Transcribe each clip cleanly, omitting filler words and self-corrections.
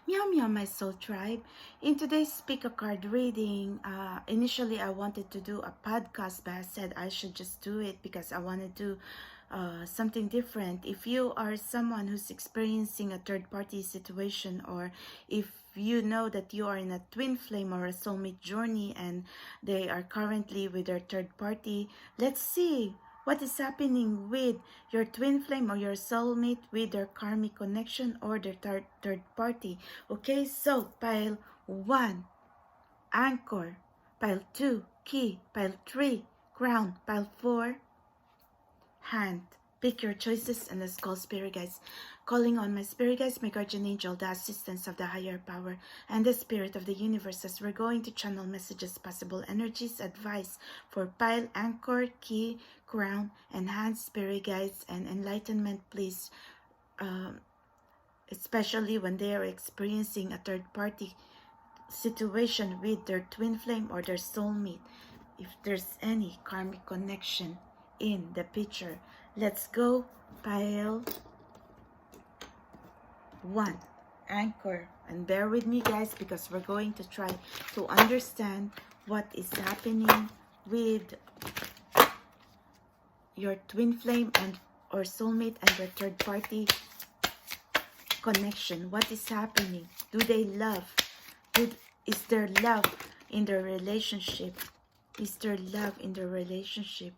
Meow meow, my soul tribe. In today's pick a card reading, initially I wanted to do a podcast, but I said I should just do it because I want to do something different. If you are someone who's experiencing a third party situation, or if you know that you are in a twin flame or a soulmate journey and they are currently with their third party, let's see what is happening with your twin flame or your soulmate with their karmic connection or their third party. Okay, so pile 1, anchor. Pile 2, key. Pile 3, crown. Pile 4, hand. Pick your choices and let's call spirit guides. Calling on my spirit guides, my guardian angel, the assistance of the higher power, and the spirit of the universe as we're going to channel messages, possible energies, advice for pile, anchor, key, crown, and hand, spirit guides, and enlightenment, please. Especially when they are experiencing a third party situation with their twin flame or their soulmate, if there's any karmic connection in the picture. Let's go. Pile 1, anchor, and bear with me guys because we're going to try to understand what is happening with your twin flame and or soulmate and their third party connection. What is happening? Do they love? Is there love in their relationship? Is there love in their relationship?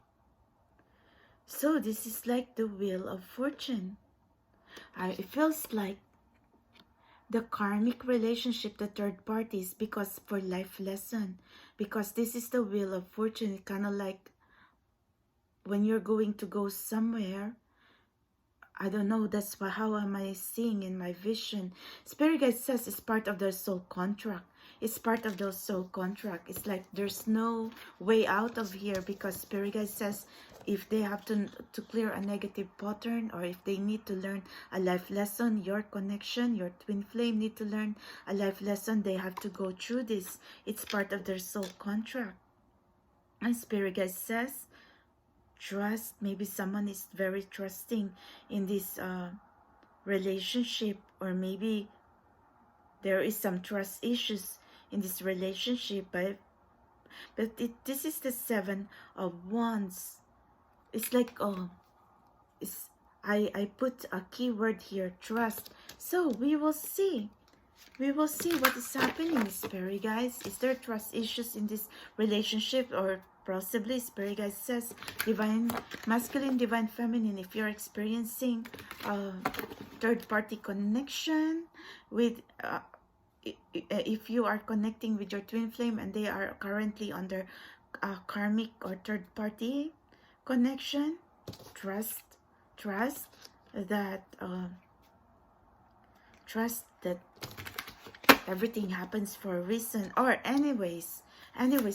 So this is like the wheel of fortune. It feels like the karmic relationship, the third parties, because for life lesson, because this is the wheel of fortune. It's kind of like when you're going to go somewhere. I don't know, that's how am I seeing in my vision. Spirit guide says it's part of their soul contract. It's part of their soul contract. It's like there's no way out of here because Spirit guide says if they have to clear a negative pattern or if they need to learn a life lesson, your connection, your twin flame need to learn a life lesson, they have to go through this. It's part of their soul contract. And Spirit guide says trust. Maybe someone is very trusting in this relationship, or maybe there is some trust issues in this relationship, but this is the 7 of Wands. It's like I put a keyword here, trust. So we will see what is happening, spirit guys. Is there trust issues in this relationship, or possibly spirit guys says divine masculine, divine feminine, if you're experiencing third party connection with if you are connecting with your twin flame and they are currently under karmic or third party connection, trust that everything happens for a reason. Or anyways,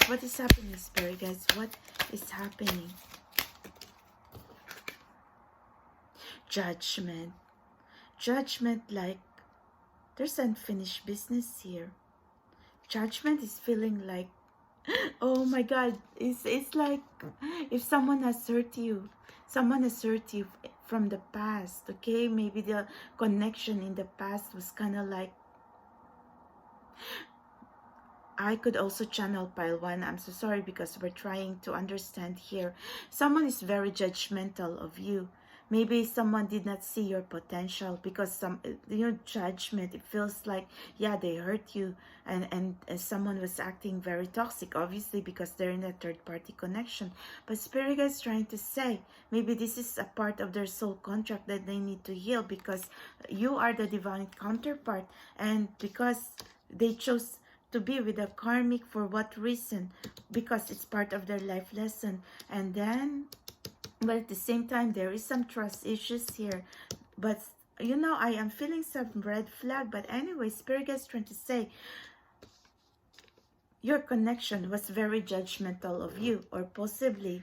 what is happening, spirit guys? What is happening? Judgment, like there's unfinished business here. Judgment is feeling like, oh my god, it's like if someone has hurt you from the past. Okay, maybe the connection in the past was kind of like, I could also channel pile 1. I'm so sorry because we're trying to understand here. Someone is very judgmental of you. Maybe someone did not see your potential because your judgment, it feels like, yeah, they hurt you, and someone was acting very toxic, obviously because they're in a third party connection. But spirit guide is trying to say maybe this is a part of their soul contract that they need to heal, because you are the divine counterpart, and because they chose to be with a karmic. For what reason? Because it's part of their life lesson. And then, but at the same time, there is some trust issues here. But you know, I am feeling some red flag. But anyway, spirit guides trying to say your connection was very judgmental of you, or possibly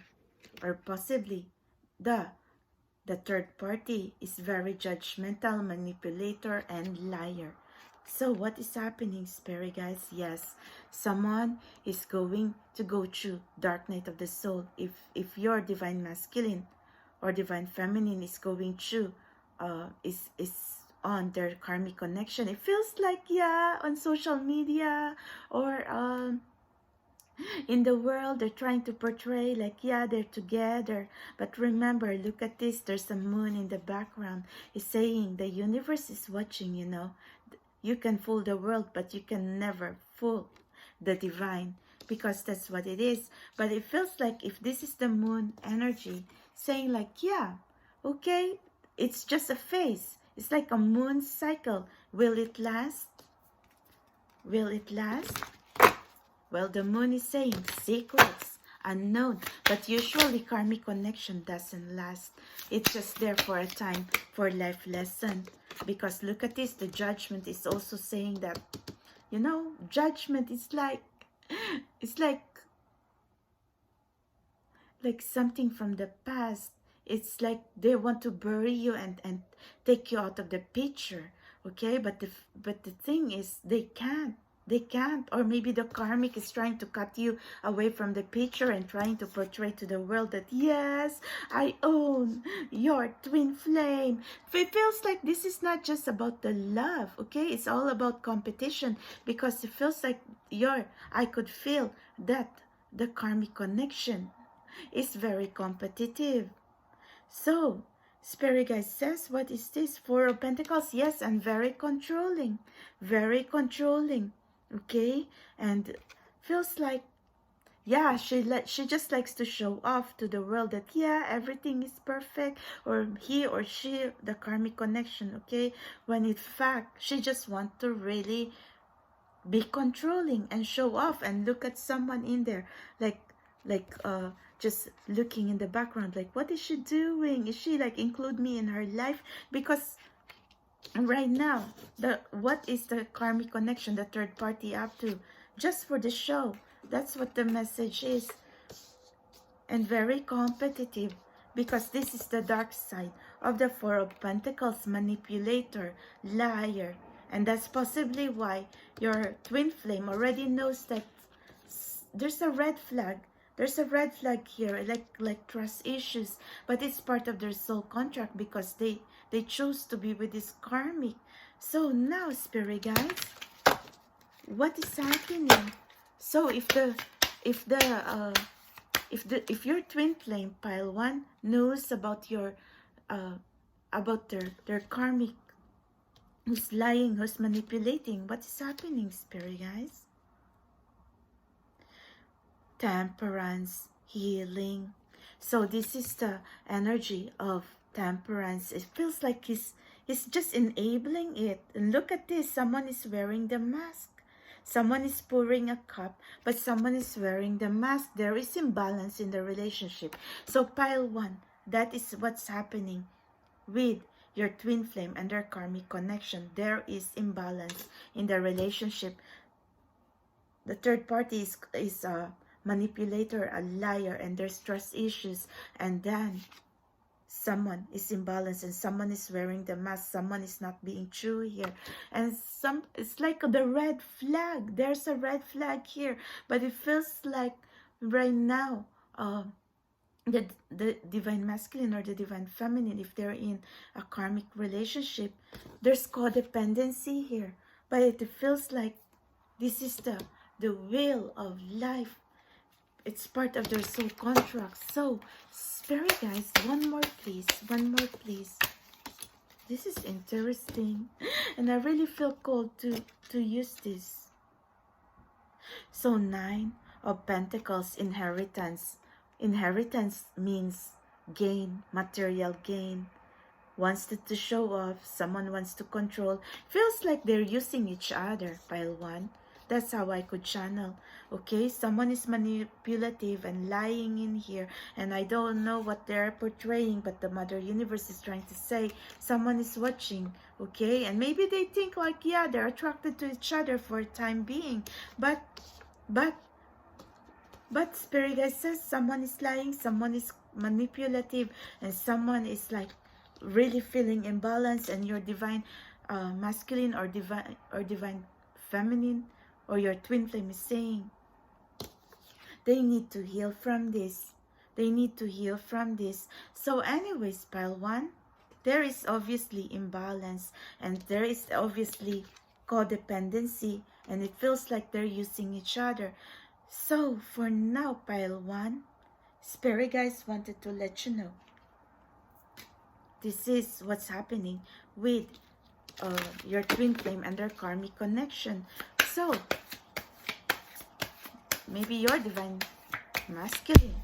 the third party is very judgmental, manipulator, and liar. So what is happening, spirit guys? Yes, someone is going to go through dark night of the soul. If your divine masculine or divine feminine is going through is on their karmic connection. It feels like, yeah, on social media or in the world, they're trying to portray like, yeah, they're together. But remember, look at this, there's a moon in the background. It's saying the universe is watching, you know. You can fool the world, but you can never fool the divine, because that's what it is. But it feels like if this is the moon energy, saying like, yeah, okay, it's just a phase. It's like a moon cycle. Will it last? Will it last? Well, the moon is saying secrets, unknown, but usually karmic connection doesn't last. It's just there for a time, for life lesson. Because look at this, the judgment is also saying that, you know, judgment is like, it's like something from the past. It's like they want to bury you and take you out of the picture, okay? But the thing is, they can't. They can't. Or maybe the karmic is trying to cut you away from the picture and trying to portray to the world that, yes, I own your twin flame. It feels like this is not just about the love, okay? It's all about competition, because it feels like I could feel that the karmic connection is very competitive. So, Spirit Guide says, what is this? Four of Pentacles. Yes, and very controlling. Very controlling. Okay? And feels like, yeah, she just likes to show off to the world that, yeah, everything is perfect. Or he or she, the karmic connection, okay? When in fact, she just wants to really be controlling and show off and look at someone in there. Just looking in the background, like, what is she doing? Is she like include me in her life? Because right now, what is the karmic connection, the third party up to? Just for the show. That's what the message is. And very competitive, because this is the dark side of the Four of Pentacles, manipulator, liar. And that's possibly why your twin flame already knows that there's a red flag. There's a red flag here, like trust issues. But it's part of their soul contract, because they chose to be with this karmic. So now, Spirit guides, what is happening? So if your twin flame, pile 1, knows about your about their karmic, who's lying, who's manipulating, what is happening, Spirit guys? Temperance, healing. So this is the energy of temperance. It feels like he's just enabling it. And look at this, someone is wearing the mask. Someone is pouring a cup, but someone is wearing the mask. There is imbalance in the relationship. So pile 1, that is what's happening with your twin flame and their karmic connection. There is imbalance in the relationship. The third party is a manipulator, a liar, and there's trust issues. And then someone is imbalanced and someone is wearing the mask. Someone is not being true here. And it's like the red flag. There's a red flag here. But it feels like right now, the divine masculine or the divine feminine, if they're in a karmic relationship, there's codependency here. But it feels like this is the will of life. It's part of their soul contract. So, Spirit guys, one more please. One more please. This is interesting. And I really feel called to use this. So, 9 of Pentacles, inheritance. Inheritance means gain, material gain. Wants to show off. Someone wants to control. Feels like they're using each other, pile 1. That's how I could channel. Okay, someone is manipulative and lying in here, and I don't know what they're portraying, but the Mother Universe is trying to say someone is watching. Okay, and maybe they think like, yeah, they're attracted to each other for a time being, but Spirit guide says someone is lying, someone is manipulative, and someone is like really feeling imbalanced, and your divine masculine or divine feminine or your twin flame is saying they need to heal from this. They need to heal from this. So anyways, pile 1, there is obviously imbalance, and there is obviously codependency, and it feels like they're using each other. So for now, pile 1, Spirit guys wanted to let you know this is what's happening with your twin flame and their karmic connection. So maybe your divine masculine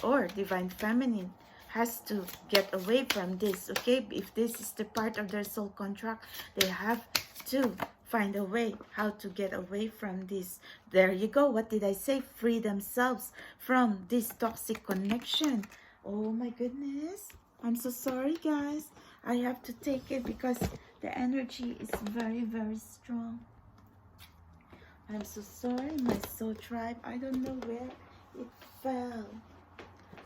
or divine feminine has to get away from this, okay? If this is the part of their soul contract, they have to find a way how to get away from this. There you go. What did I say? Free themselves from this toxic connection. Oh my goodness. I'm so sorry, guys. I have to take it because the energy is very, very strong. I'm so sorry, my soul tribe. I don't know where it fell.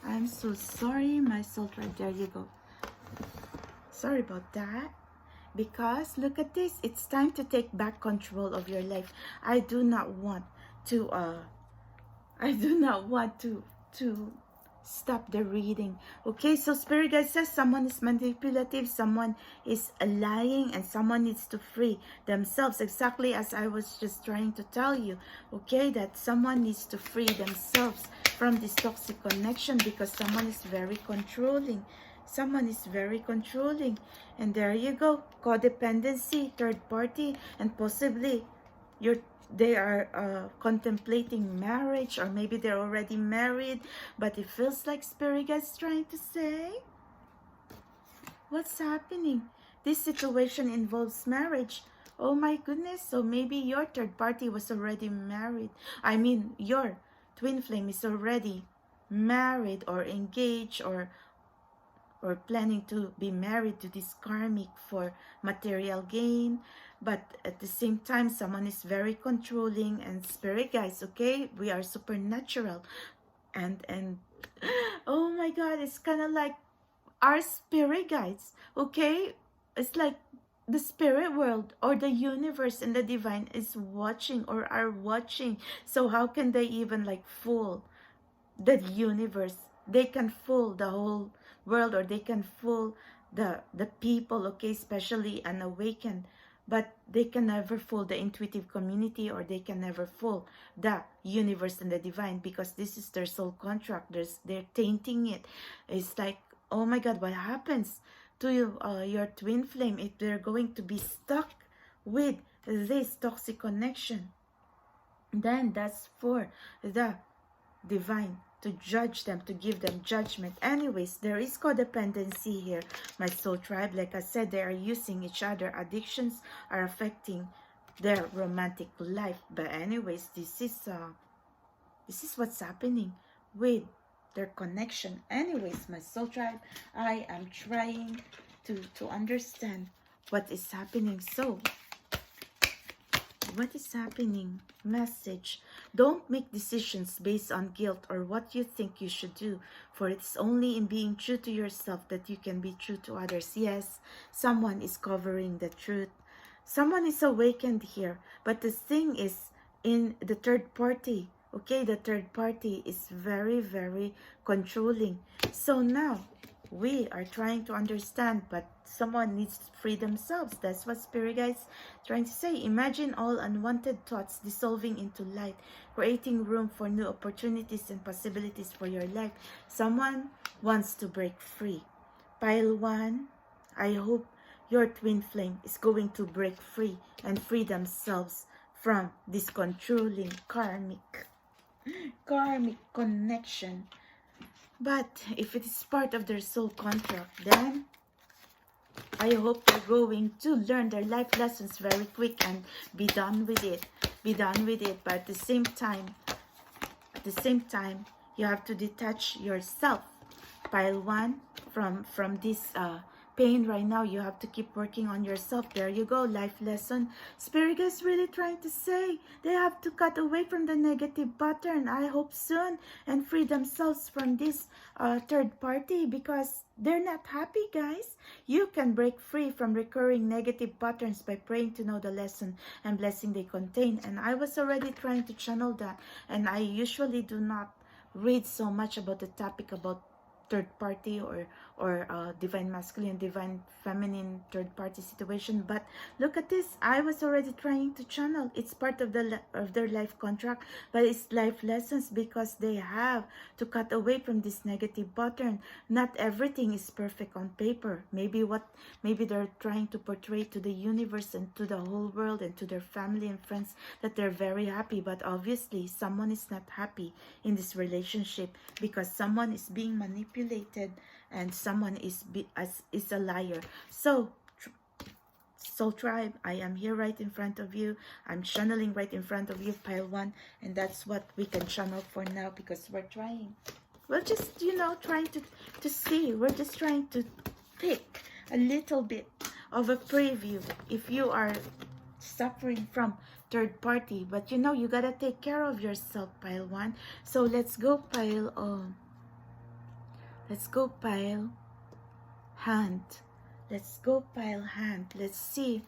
I'm so sorry, my soul tribe. There you go. Sorry about that. Because look at this. It's time to take back control of your life. I do not want to stop the reading. Okay, so Spirit guide says someone is manipulative, someone is lying, and someone needs to free themselves, exactly as I was just trying to tell you. Okay, that someone needs to free themselves from this toxic connection because someone is very controlling. Someone is very controlling. And there you go. Codependency, third party, and possibly they are contemplating marriage, or maybe they're already married, but it feels like Spirit guides trying to say, what's happening? This situation involves marriage. Oh my goodness. So maybe your third party was already married. I mean, your twin flame is already married or engaged or planning to be married to this karmic for material gain. But at the same time, someone is very controlling. And Spirit guys, okay, we are supernatural, and oh my god, it's kind of like our spirit guides, okay? It's like the spirit world or the universe and the divine is watching or are watching. So how can they even like fool the universe? They can fool the whole world, or they can fool the people, okay, especially unawakened, but they can never fool the intuitive community, or they can never fool the universe and the divine, because this is their soul contract. They're tainting it. It's like, oh my god, what happens to your twin flame if they're going to be stuck with this toxic connection? Then that's for the divine to judge them, to give them judgment. Anyways, there is codependency here, my soul tribe. Like I said, they are using each other. Addictions are affecting their romantic life. But anyways, this is what's happening with their connection. Anyways, my soul tribe, I am trying to understand what is happening. So what is happening? Message: don't make decisions based on guilt or what you think you should do, for it's only in being true to yourself that you can be true to others. Yes, someone is covering the truth. Someone is awakened here. But the thing is, in the third party, okay, the third party is very, very controlling. So now, we are trying to understand, but someone needs to free themselves. That's what Spirit guides trying to say. Imagine all unwanted thoughts dissolving into light, creating room for new opportunities and possibilities for your life. Someone wants to break free. Pile 1, I hope your twin flame is going to break free and free themselves from this controlling karmic connection. But if it is part of their soul contract, then I hope they're going to learn their life lessons very quick and be done with it. Be done with it. But at the same time, you have to detach yourself, pile 1, from this pain right now. You have to keep working on yourself. There you go, life lesson. Spirit is really trying to say they have to cut away from the negative pattern, I hope soon, and free themselves from this third party, because they're not happy, guys. You can break free from recurring negative patterns by praying to know the lesson and blessing they contain. And I was already trying to channel that, and I usually do not read so much about the topic about third party, or divine masculine, divine feminine third party situation. But look at this, I was already trying to channel. It's part of their life contract, but it's life lessons, because they have to cut away from this negative pattern. Not everything is perfect on paper. Maybe they're trying to portray to the universe and to the whole world and to their family and friends that they're very happy, but obviously someone is not happy in this relationship, because someone is being manipulated and someone is a liar. So tribe, I am here right in front of you. I'm channeling right in front of you, pile 1, and that's what we can channel for now, because we're just trying to see. We're just trying to pick a little bit of a preview if you are suffering from third party. But you gotta take care of yourself, pile 1. So let's go pile hand. Let's go pile hand. Let's see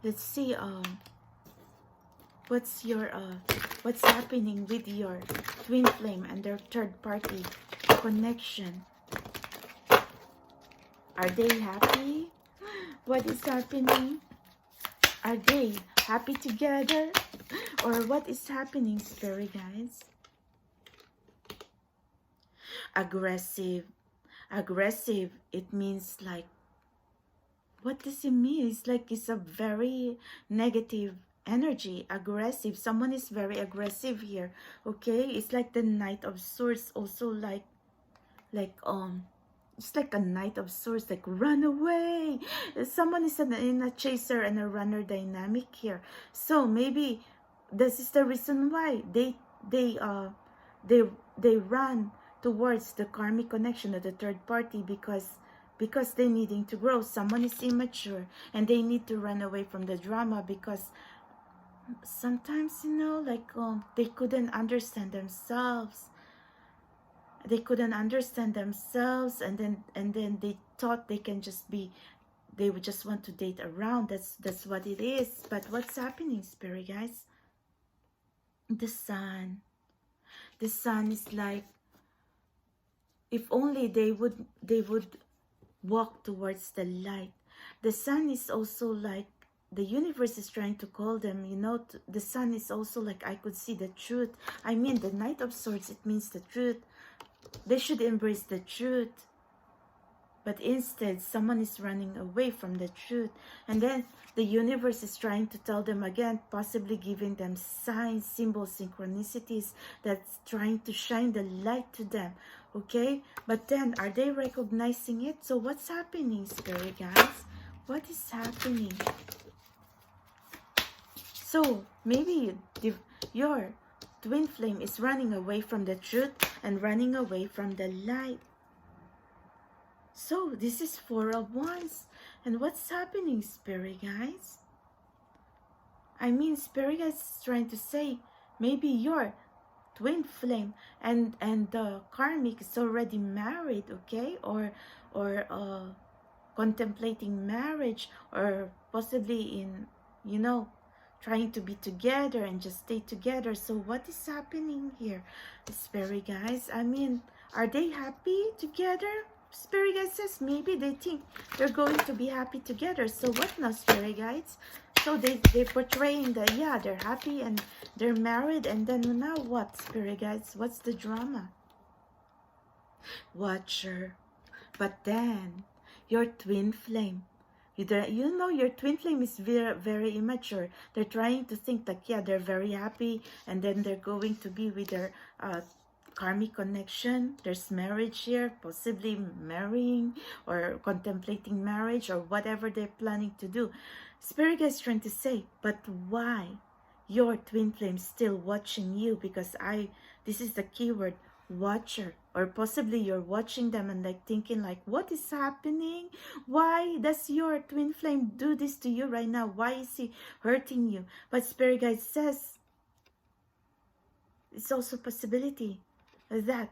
what's happening with your twin flame and their third party connection. Are they happy? What is happening? Are they happy together? Or what is happening, spirit guides? Aggressive, it means like, what does it mean? It's like it's a very negative energy. Aggressive, someone is very aggressive here. Okay, it's like the Knight of Swords, also like it's like a Knight of Swords, like run away. Someone is in a chaser and a runner dynamic here. So maybe this is the reason why they run towards the karmic connection of the third party, because they needing to grow. Someone is immature and they need to run away from the drama, because sometimes they couldn't understand themselves. They couldn't understand themselves, and then they thought they would just want to date around. That's what it is. But what's happening, spirit guys? The sun is like, if only they would walk towards the light. The sun is also like, the universe is trying to call them, the sun is also like, I could see the truth. I mean, the Knight of Swords, it means the truth. They should embrace the truth, but instead someone is running away from the truth. And then the universe is trying to tell them again, possibly giving them signs, symbols, synchronicities, that's trying to shine the light to them. Okay, but then are they recognizing it? So what's happening, spirit guys? What is happening? So maybe your twin flame is running away from the truth and running away from the light. So this is 4 of Wands. And what's happening, spirit guys? I mean, spirit guys is trying to say, maybe your twin flame and the karmic is already married, okay, or contemplating marriage, or possibly in trying to be together and just stay together. So what is happening here, spirit guys? I mean, are they happy together? Spirit guides says maybe they think they're going to be happy together. So what now, spirit guides? So they're portraying that, yeah, they're happy and they're married, and then now what, spirit guides? What's the drama? Watcher. But then your twin flame, your twin flame is very, very immature. They're trying to think that, yeah, they're very happy, and then they're going to be with their karmic connection. There's marriage here, possibly marrying or contemplating marriage or whatever they're planning to do. Spirit is trying to say, but why your twin flame still watching you? Because this is the keyword, watcher. Or possibly you're watching them and like thinking like, what is happening? Why does your twin flame do this to you right now? Why is he hurting you? But spirit guide says it's also a possibility that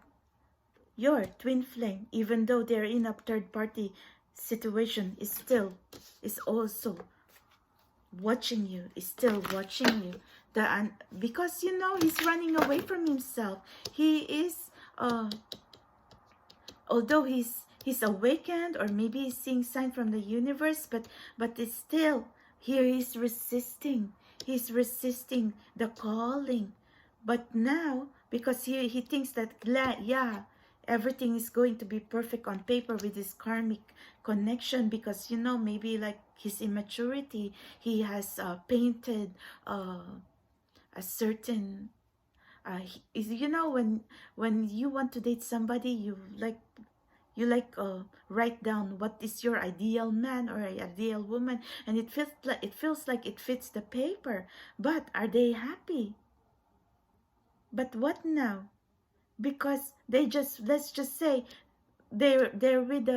your twin flame, even though they're in a third party situation, is also watching you, because he's running away from himself. He is although he's awakened, or maybe he's seeing sign from the universe, but it's still, here he's resisting. He's resisting the calling. But now, because he thinks that, yeah, everything is going to be perfect on paper with this karmic connection, because, you know, maybe like his immaturity, he has painted a certain you know, when you want to date somebody, you write down what is your ideal man or ideal woman, and it feels like it fits the paper, but are they happy? But what now? Because they just, let's just say, they're with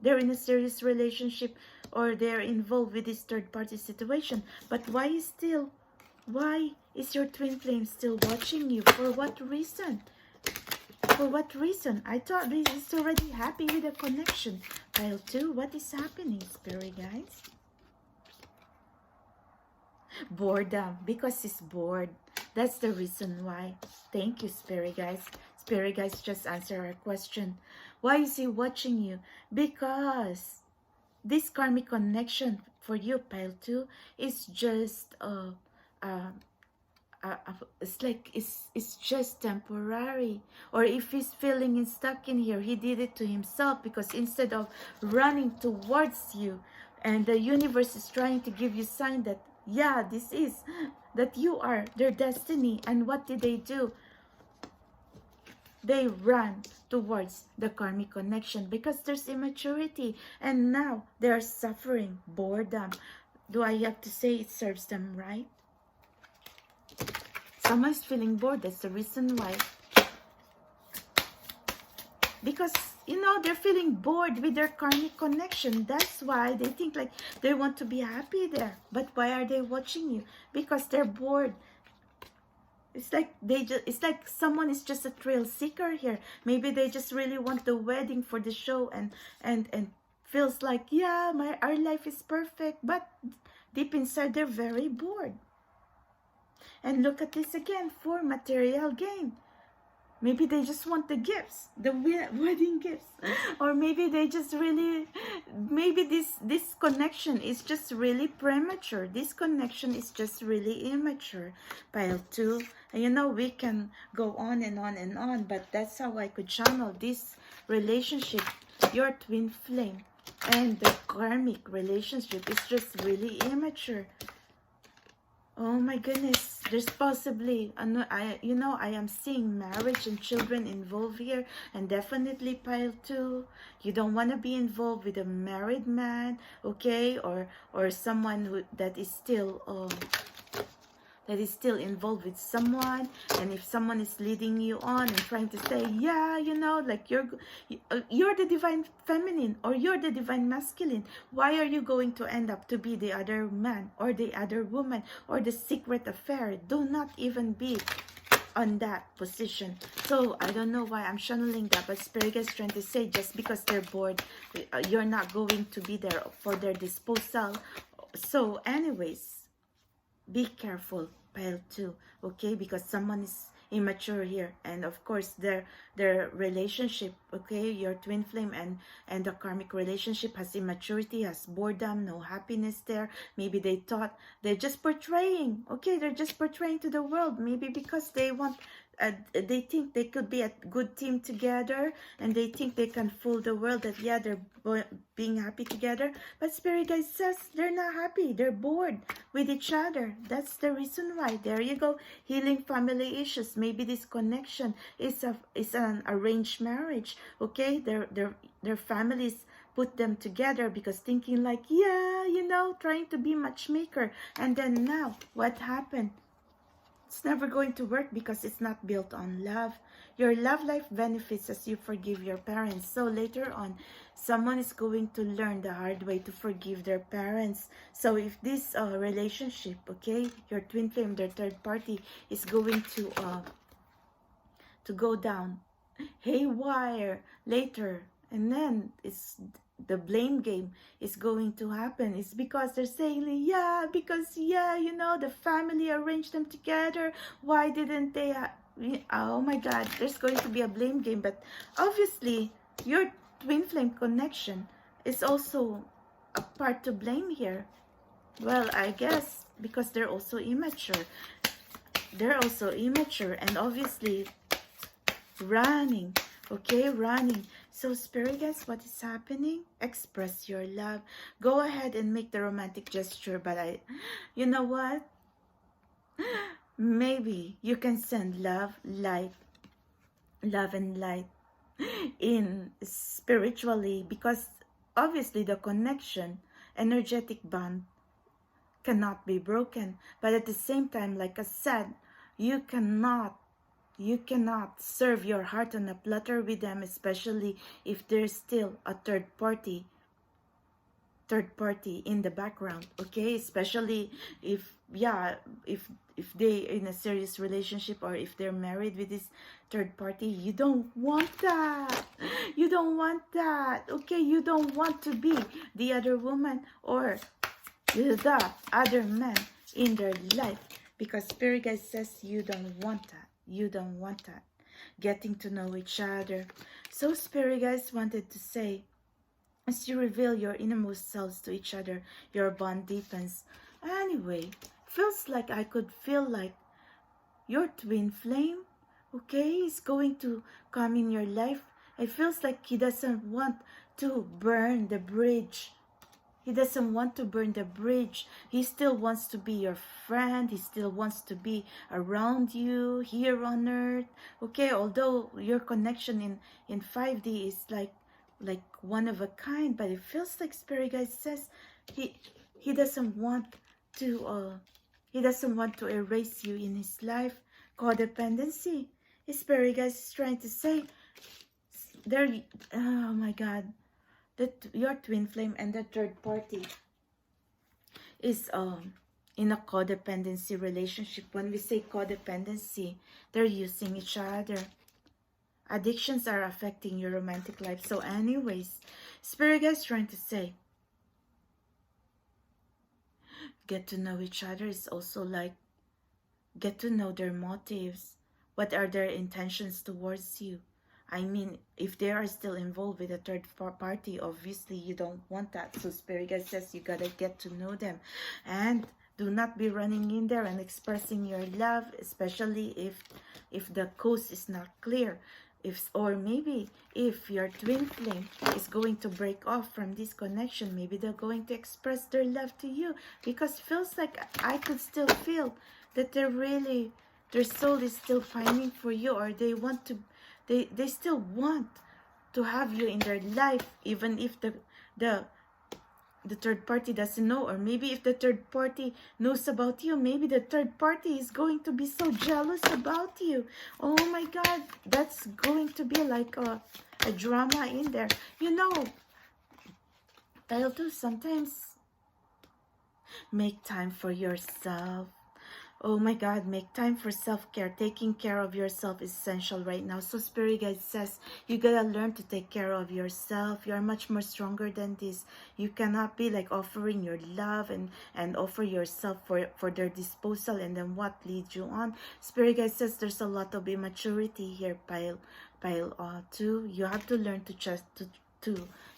they're in a serious relationship, or they're involved with this third party situation, but why is your twin flame still watching you? For what reason? For what reason? I thought this is already happy with the connection. Pile 2, what is happening, spirit guys? Boredom, because he's bored. That's the reason why. Thank you, spirit guys. Spirit guys just answer our question. Why is he watching you? Because this karmic connection for you, pile 2, is just it's like it's just temporary. Or if he's feeling stuck in here, he did it to himself, because instead of running towards you, and the universe is trying to give you sign that, yeah, this is, that you are their destiny. And what did they do? They ran towards the karmic connection because there's immaturity, and now they're suffering boredom. Do I have to say it serves them right? Someone's feeling bored. That's the reason why. Because, you know, they're feeling bored with their karmic connection. That's why they think like they want to be happy there. But why are they watching you? Because they're bored. It's like it's like someone is just a thrill seeker here. Maybe they just really want the wedding for the show, and feels like, yeah, our life is perfect, but deep inside they're very bored. And look at this again, for material gain. Maybe they just want the gifts, the wedding gifts. Or maybe they just really, maybe this connection is just really premature. This connection is just really immature. Pile 2. And you know, we can go on and on and on, but that's how I could channel this relationship, your twin flame, and the karmic relationship is just really immature. Oh my goodness, there's possibly, I am seeing marriage and children involved here, and definitely pile 2. You don't want to be involved with a married man, okay, or someone that is still involved with someone. And if someone is leading you on and trying to say, yeah, you know, like you're the divine feminine, or you're the divine masculine, why are you going to end up to be the other man or the other woman or the secret affair? Do not even be on that position. So I don't know why I'm channeling that, but spirit is trying to say, just because they're bored, you're not going to be there for their disposal. So anyways, be careful, pile 2, okay? Because someone is immature here, and of course their relationship, okay, your twin flame and the karmic relationship has immaturity, has boredom, no happiness there. Maybe they thought they're just portraying, okay, they're just portraying to the world, maybe because they want they think they could be a good team together, and they think they can fool the world that, yeah, they're being happy together. But spirit guide says they're not happy, they're bored with each other. That's the reason why. There you go, healing family issues. Maybe this connection is an arranged marriage, okay? Their families put them together because thinking like, yeah, you know, trying to be matchmaker. And then now what happened? It's never going to work because it's not built on love. Your love life benefits as you forgive your parents. So later on, someone is going to learn the hard way to forgive their parents. So if this relationship, okay, your twin flame, their third party, is going to go down haywire later, and then it's the blame game is going to happen. It's because they're saying, yeah, because, yeah, you know, the family arranged them together. Why didn't they oh my god, there's going to be a blame game. But obviously your twin flame connection is also a part to blame here. Well, I guess because they're also immature. They're also immature and obviously running. Okay, running. So spirit guys, what is happening? Express your love. Go ahead and make the romantic gesture, but you know what? Maybe you can send love, light, love and light in spiritually, because obviously the connection, energetic bond cannot be broken. But at the same time, like I said, you cannot serve your heart on a platter with them, especially if there's still a third party in the background. Okay, especially if, yeah, if they in a serious relationship, or if they're married with this third party, you don't want that. You don't want that. Okay, you don't want to be the other woman or the other man in their life, because spirit guide says you don't want that. You don't want that. Getting to know each other. So spirit guides wanted to say, as you reveal your innermost selves to each other, your bond deepens. Anyway, feels like I could feel like your twin flame, okay, is going to come in your life. It feels like he doesn't want to burn the bridge. He doesn't want to burn the bridge. He still wants to be your friend. He still wants to be around you here on earth. Okay, although your connection in 5D is like one of a kind, but it feels like spirit guide says he doesn't want to erase you in his life. Codependency. His spirit guide is trying to say there. Oh my God. That your twin flame and the third party is in a codependency relationship. When we say codependency, they're using each other. Addictions are affecting your romantic life. So anyways, spirit guide is trying to say, get to know each other is also like get to know their motives. What are their intentions towards you? I mean, if they are still involved with a third party, obviously you don't want that. So spirit guide says you gotta get to know them, and do not be running in there and expressing your love, especially if the coast is not clear. Or maybe if your twin flame is going to break off from this connection, maybe they're going to express their love to you, because feels like I could still feel that their soul is still pining for you, or they want to. They still want to have you in their life, even if the third party doesn't know. Or maybe if the third party knows about you, maybe the third party is going to be so jealous about you. Oh my God, that's going to be like a drama in there. You know, I'll do sometimes. Make time for yourself. Oh my God, make time for self-care. Taking care of yourself is essential right now. So spirit guide says you gotta learn to take care of yourself. You're much more stronger than this. You cannot be like offering your love and offer yourself for their disposal, and then what leads you on. Spirit guide says there's a lot of immaturity here, pile 2. You have to learn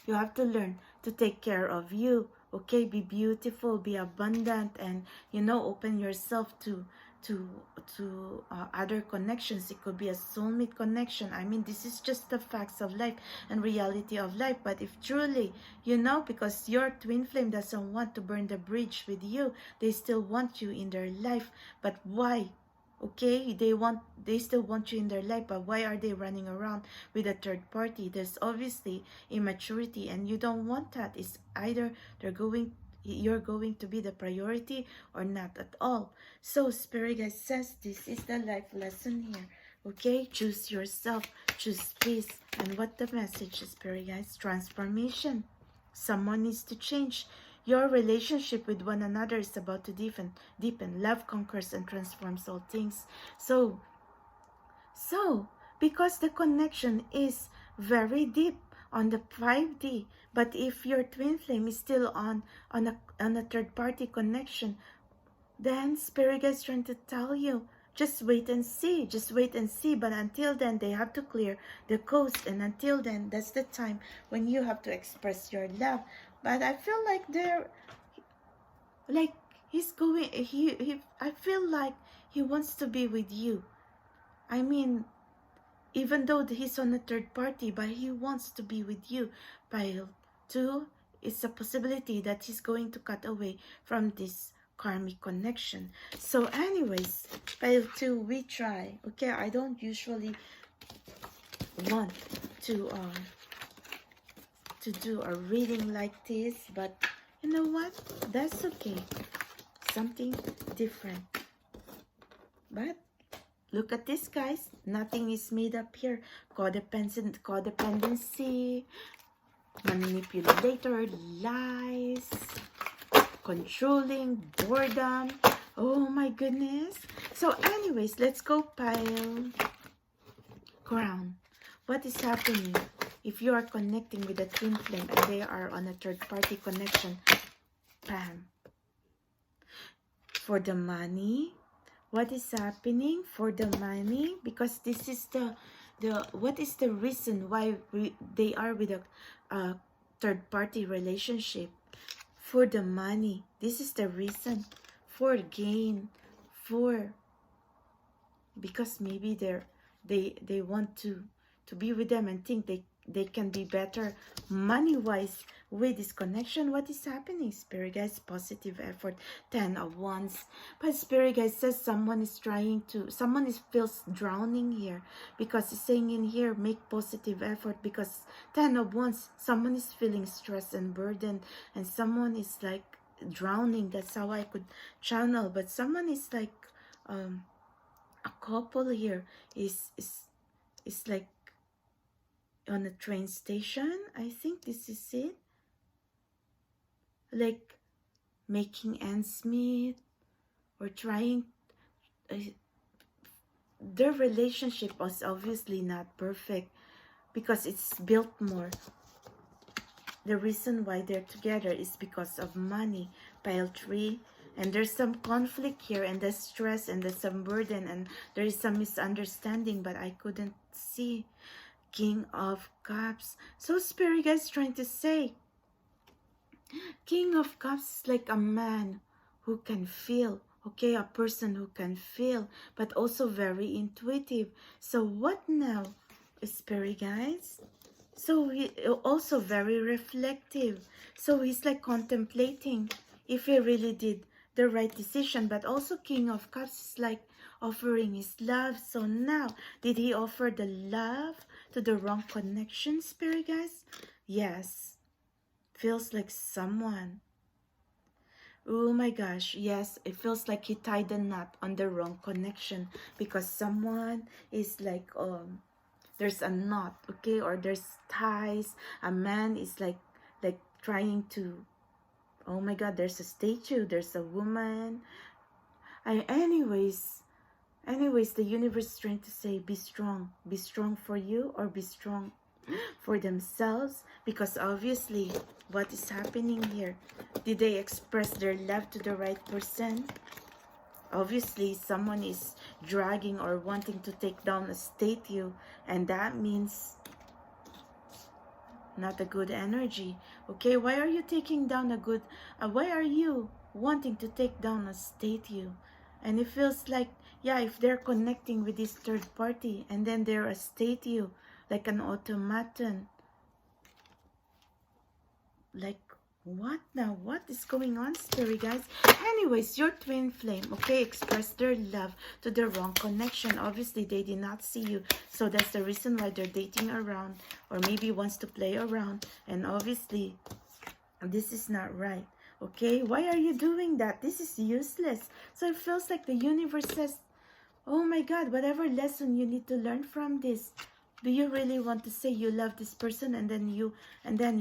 you have to learn to take care of you. Okay, be beautiful, be abundant, and you know, open yourself to other connections. It could be a soulmate connection. I mean, this is just the facts of life and reality of life. But if truly, you know, because your twin flame doesn't want to burn the bridge with you, they still want you in their life. But why? Okay, they still want you in their life, but why are they running around with a third party? There's obviously immaturity, and you don't want that. It's either you're going to be the priority or not at all. So spirit guide says this is the life lesson here. Okay, choose yourself, choose peace. And what the message is, spirit guides? Transformation. Someone needs to change. Your relationship with one another is about to deepen. Love conquers and transforms all things. So, because the connection is very deep on the 5D, but if your twin flame is still on a third party connection, then spirit guides trying to tell you, Just wait and see. Just wait and see. But until then, they have to clear the coast. And until then, that's the time when you have to express your love. But I feel like they're... like he's going... I feel like he wants to be with you. I mean, even though he's on a third party, but he wants to be with you. Pile 2, it's a possibility that he's going to cut away from this karmic connection. So anyways, pile 2, we try. Okay, I don't usually want to do a reading like this, but you know what? That's okay. Something different. But look at this, guys. Nothing is made up here. Codependency, manipulator, lies, controlling, boredom. Oh my goodness. So anyways, let's go pile crown. What is happening if you are connecting with a twin flame and they are on a third party connection? Bam. For the money, what is happening for the money? Because this is the what is the reason why they are with a third party relationship? For the money. This is the reason. For gain. For, because maybe they want to be with them and think they can be better money wise with this connection. What is happening, Spirit guys? Positive effort. 10 of Wands. But Spirit guys says someone is trying to, feels drowning here, because it's saying in here, make positive effort, because 10 of Wands, someone is feeling stress and burden, and someone is like drowning. That's how I could channel. But someone is like a couple here is like on a train station. I think this is it. Like making ends meet, or trying. Their relationship was obviously not perfect, because it's built more. The reason why they're together is because of money. Pile 3. And there's some conflict here, and there's stress, and there's some burden, and there is some misunderstanding, but I couldn't see. King of Cups. So Spirit guys trying to say, King of Cups is like a man who can feel, okay, a person who can feel, but also very intuitive. So what now, Spirit guys? So he also very reflective. So he's like contemplating if he really did the right decision. But also King of Cups is like offering his love. So now, did he offer the love to the wrong connection, Spirit guys? Yes. Feels like someone. Oh my gosh, yes, it feels like he tied the knot on the wrong connection, because someone is like there's a knot, okay, or there's ties. A man is like trying to, oh my god, there's a statue, there's a woman. Anyways, the universe is trying to say, be strong for you, or be strong for themselves, because obviously what is happening here, did they express their love to the right person? Obviously someone is dragging or wanting to take down a statue, and that means not a good energy. Okay, why are you taking down a good why are you wanting to take down a statue? And it feels like, yeah, if they're connecting with this third party and then they're a statue, like an automaton, like what now? What is going on, Spirit guys? Anyways, your twin flame, okay, express their love to the wrong connection. Obviously they did not see you, so that's the reason why they're dating around, or maybe wants to play around, and obviously this is not right. Okay, why are you doing that? This is useless. So it feels like the universe says, oh my god, whatever lesson you need to learn from this. Do you really want to say you love this person, and then you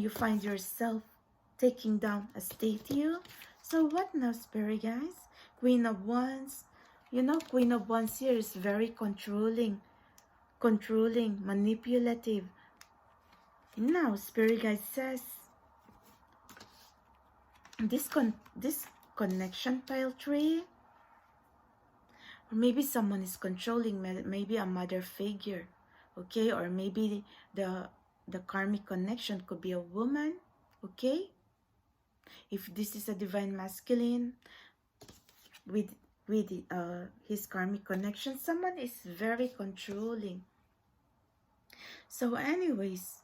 find yourself taking down a statue? So what now, Spirit guys? Queen of Wands. You know, Queen of Wands here is very controlling, manipulative. Now, Spirit guys says, this connection, pile 3, Or maybe someone is controlling, maybe a mother figure, okay? Or maybe the karmic connection could be a woman, okay? If this is a divine masculine with his karmic connection, someone is very controlling. So anyways,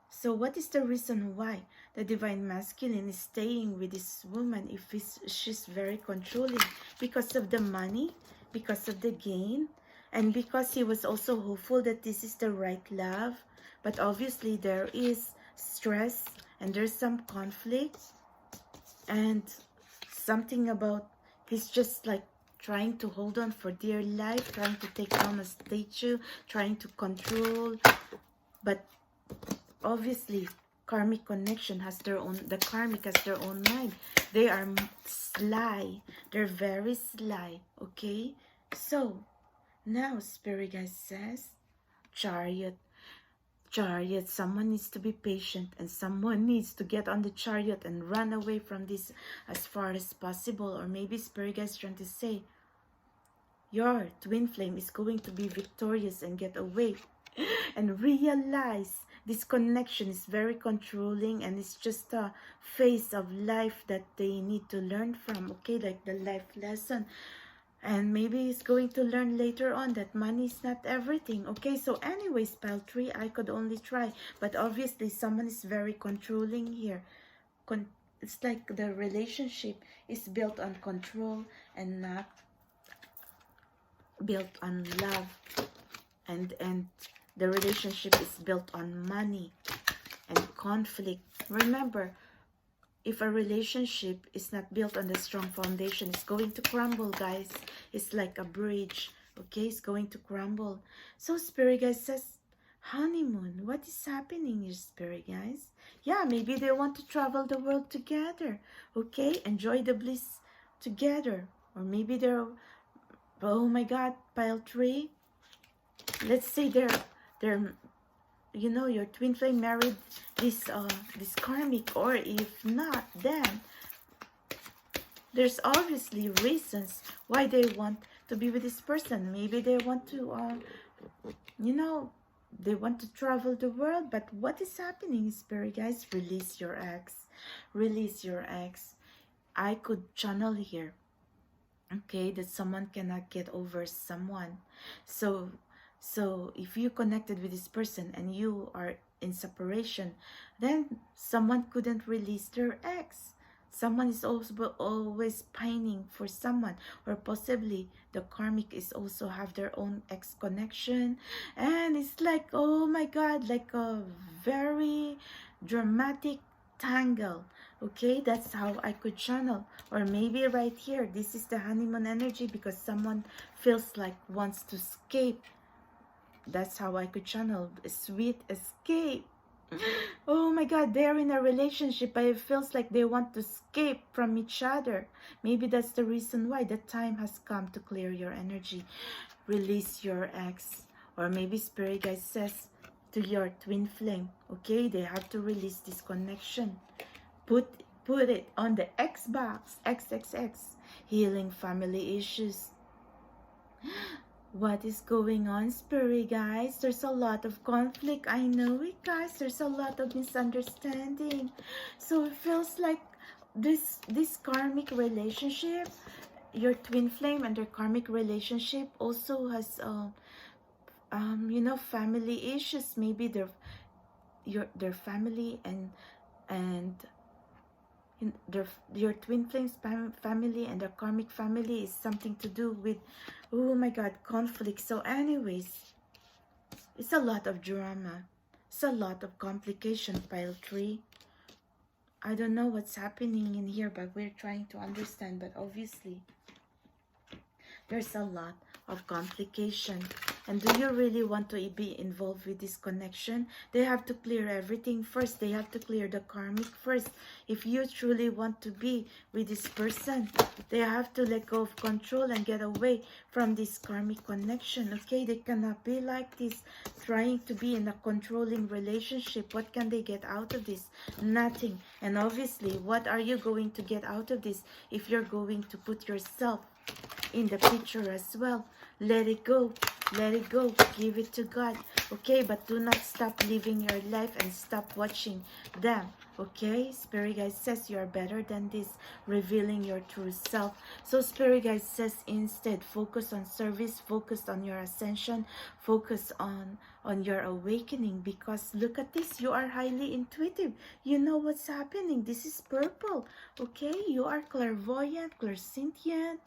so what is the reason why the divine masculine is staying with this woman if she's very controlling? Because of the money, because of the gain, and because he was also hopeful that this is the right love. But obviously there is stress and there's some conflict and something about he's just like trying to hold on for dear life, trying to take down a statue, trying to control. But obviously karmic connection has their own, the karmic has their own mind. They are sly, they're very sly, okay? So now spirit guide says, chariot, someone needs to be patient and someone needs to get on the chariot and run away from this as far as possible. Or maybe spirit guide is trying to say your twin flame is going to be victorious and get away and realize this connection is very controlling and it's just a phase of life that they need to learn from, okay? Like the life lesson. And maybe he's going to learn later on that money is not everything, okay? So anyways, pile 3, I could only try. But obviously someone is very controlling here. It's like the relationship is built on control and not built on love. And the relationship is built on money and conflict. Remember, if a relationship is not built on a strong foundation, it's going to crumble, guys. It's like a bridge, okay? It's going to crumble. So spirit guys says, honeymoon, what is happening here, spirit guys? Yeah, maybe they want to travel the world together, okay? Enjoy the bliss together. Or maybe they're, oh my god, pile 3. Let's say they're you know, your twin flame married this karmic, or if not, then there's obviously reasons why they want to be with this person. Maybe they want to you know, they want to travel the world. But what is happening, spirit guys? Release your ex, release your ex. I could channel here, okay, that someone cannot get over someone. So if you connected with this person and you are in separation, then someone couldn't release their ex. Someone is also always pining for someone, or possibly the karmic is also have their own ex connection. And it's like, oh my god, like a very dramatic tangle, okay? That's how I could channel. Or maybe right here, this is the honeymoon energy, because someone feels like wants to escape. That's how I could channel. A sweet escape. Oh my god, they're in a relationship, but it feels like they want to escape from each other. Maybe that's the reason why the time has come to clear your energy. Release your ex. Or maybe spirit guide says to your twin flame, okay, they have to release this connection. Put it on the X box. XXX. Healing family issues. What is going on, spirit guys? There's a lot of conflict. I know it, guys. There's a lot of misunderstanding. So it feels like this karmic relationship, your twin flame and their karmic relationship also has you know, family issues. Maybe their family and your twin flame's family and the karmic family is something to do with, oh my god, conflict. So anyways, it's a lot of drama, it's a lot of complication, pile 3. I don't know what's happening in here, but we're trying to understand. But obviously there's a lot of complication. And do you really want to be involved with this connection? They have to clear everything first. They have to clear the karmic first. If you truly want to be with this person, they have to let go of control and get away from this karmic connection, okay? They cannot be like this, trying to be in a controlling relationship. What can they get out of this? Nothing. And obviously, what are you going to get out of this if you're going to put yourself in the picture as well. Let it go. Let it go. Give it to God. Okay, but do not stop living your life and stop watching them. Okay, Spirit Guide says you are better than this, revealing your true self. So Spirit Guide says instead, focus on service, focus on your ascension, focus on your awakening, because look at this, you are highly intuitive. You know what's happening. This is purple. Okay, you are clairvoyant, clairsentient,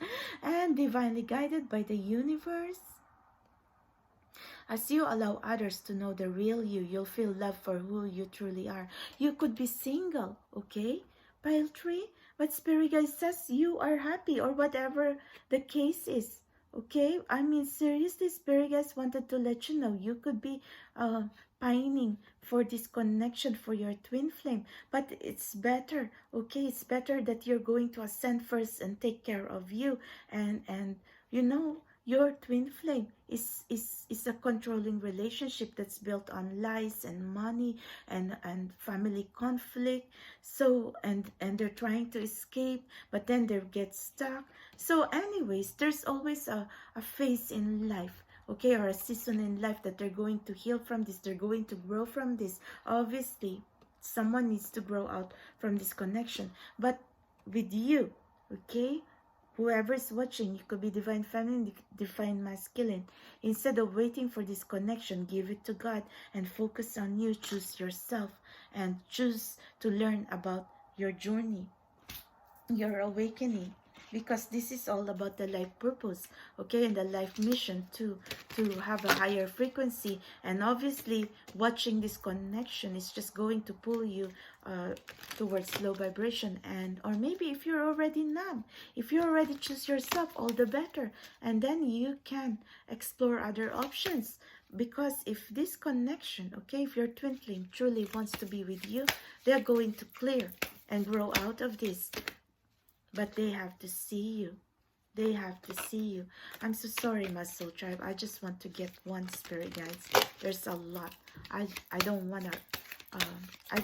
and divinely guided by the universe. As you allow others to know the real you, you'll feel love for who you truly are. You could be single, okay, pile tree, but Spirit Guide says you are happy, or whatever the case is, okay? I mean, seriously, Spirit Guides wanted to let you know you could be pining for this connection for your twin flame, but it's better, okay? It's better that you're going to ascend first and take care of you, and you know, your twin flame is a controlling relationship that's built on lies and money and family conflict. So and they're trying to escape, but then they get stuck. So anyways, there's always a phase in life, okay, or a season in life that they're going to heal from this. They're going to grow from this. Obviously, someone needs to grow out from this connection. But with you, okay, whoever is watching, you could be divine feminine, divine masculine. Instead of waiting for this connection, give it to God and focus on you. Choose yourself and choose to learn about your journey, your awakening, because this is all about the life purpose, okay, and the life mission to have a higher frequency. And obviously watching this connection is just going to pull you towards low vibration. And or maybe if you're already numb, if you already choose yourself, all the better, and then you can explore other options. Because if this connection, okay, if your twin flame truly wants to be with you, they're going to clear and grow out of this. But they have to see you. They have to see you. I'm so sorry, my soul tribe. I just want to get one, Spirit Guides. There's a lot. I don't want to, I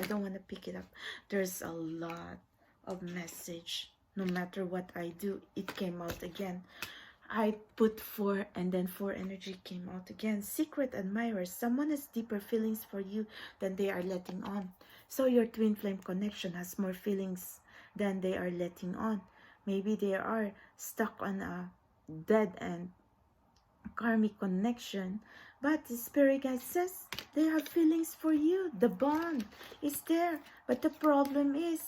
don't want to pick it up. There's a lot of message. No matter what I do, it came out again. I put 4 and then 4 energy came out again. Secret admirer. Someone has deeper feelings for you than they are letting on. So your twin flame connection has more feelings than they are letting on. Maybe they are stuck on a dead end karmic connection, but the Spirit Guide says they have feelings for you. The bond is there, but the problem is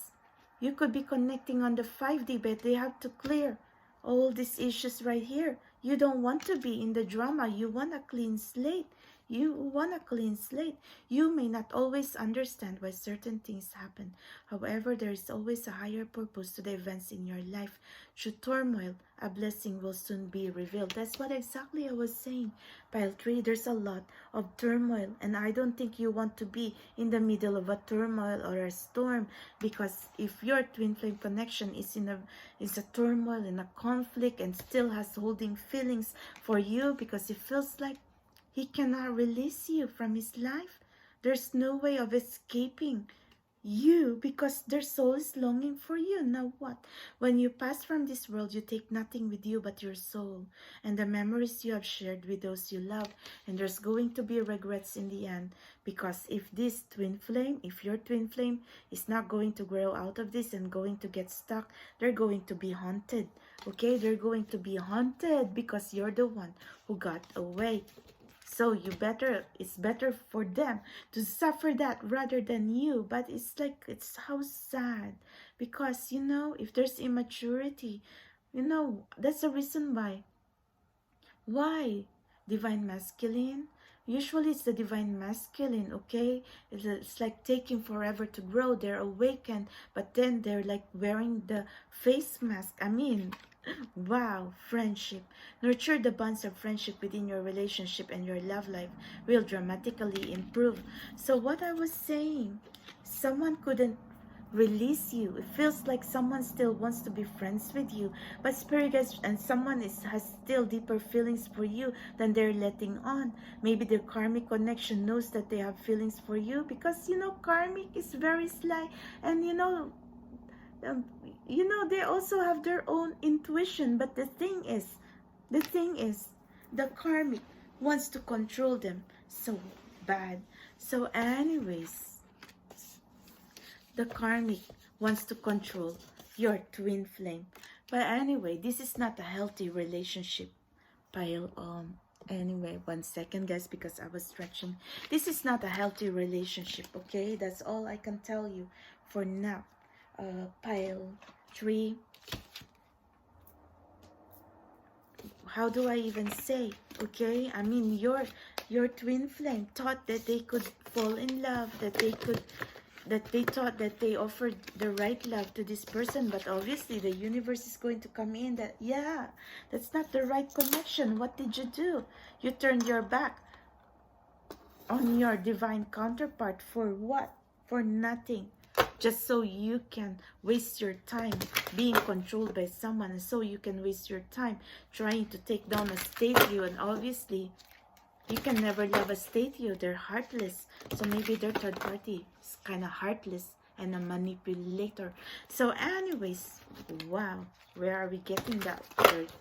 you could be connecting on the 5D, but they have to clear all these issues right here. You don't want to be in the drama. You want a clean slate. You want a clean slate. You may not always understand why certain things happen. However, there is always a higher purpose to the events in your life. Through turmoil, a blessing will soon be revealed. That's what exactly I was saying. Pile 3, there's a lot of turmoil, and I don't think you want to be in the middle of a turmoil or a storm, because if your twin flame connection is in a turmoil, in a conflict, and still has holding feelings for you because it feels like he cannot release you from his life. There's no way of escaping you because their soul is longing for you. Now what? When you pass from this world, you take nothing with you but your soul and the memories you have shared with those you love. And there's going to be regrets in the end, because if this twin flame, if your twin flame is not going to grow out of this and going to get stuck, they're going to be haunted. Okay, they're going to be haunted because you're the one who got away. So it's better for them to suffer that rather than you. But it's like, it's how sad, because, you know, if there's immaturity, you know, that's the reason why divine masculine, usually it's the divine masculine, okay, it's like taking forever to grow. They're awakened, but then they're like wearing the face mask. I mean, wow. Friendship. Nurture the bonds of friendship within your relationship, and your love life will dramatically improve. So what I was saying, someone couldn't release you. It feels like someone still wants to be friends with you, but Spirit Guides, and someone has still deeper feelings for you than they're letting on. Maybe their karmic connection knows that they have feelings for you, because, you know, karmic is very sly, and, you know, you know, they also have their own intuition. But the thing is, the karmic wants to control them so bad. So anyways, the karmic wants to control your twin flame. But anyway, this is not a healthy relationship. Pile anyway, 1 second guys, because I was stretching. This is not a healthy relationship, okay? That's all I can tell you for now. Pile 3. How do I even say? Okay, I mean, your twin flame thought that they could fall in love, that they thought that they offered the right love to this person, but obviously the universe is going to come in that, yeah, that's not the right connection. What did you do? You turned your back on your divine counterpart. For what? For nothing. Just so you can waste your time being controlled by someone, and so you can waste your time trying to take down a statue. And obviously you can never love a statue. They're heartless. So maybe their third party is kind of heartless and a manipulator. So anyways, wow, where are we getting that word?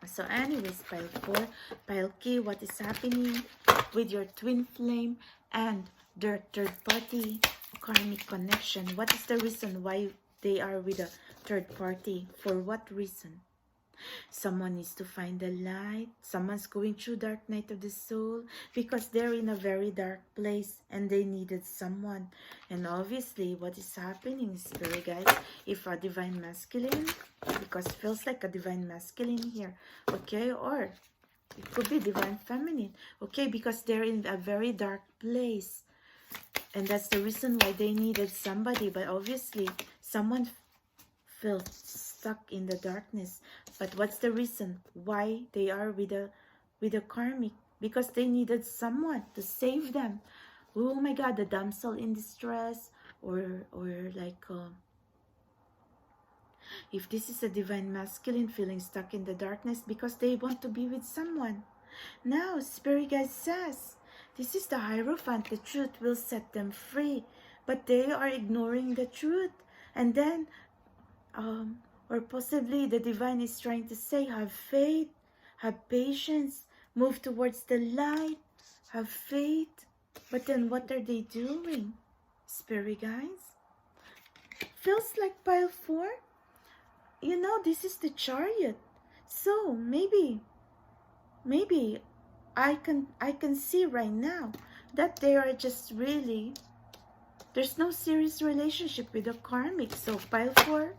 So anyways, pile 4, pile K, what is happening with your twin flame and their third party karmic connection? What is the reason why they are with a third party? For what reason? Someone needs to find the light. Someone's going through dark night of the soul because they're in a very dark place and they needed someone. And obviously what is happening, spirit guys, if a divine masculine, because it feels like a divine masculine here, okay, or it could be divine feminine, okay, because they're in a very dark place. And that's the reason why they needed somebody. But obviously someone felt stuck in the darkness. But what's the reason why they are with a karmic? Because they needed someone to save them. Oh my God, the damsel in distress, or like if this is a divine masculine feeling stuck in the darkness because they want to be with someone. Now spirit guide says this is the Hierophant. The truth will set them free, but they are ignoring the truth. And then or possibly the divine is trying to say, have faith, have patience, move towards the light, have faith. But then what are they doing, spirit guys? Feels like pile 4. You know, this is the Chariot. So maybe I can see right now that they are just really, there's no serious relationship with the karmic. So pile 4,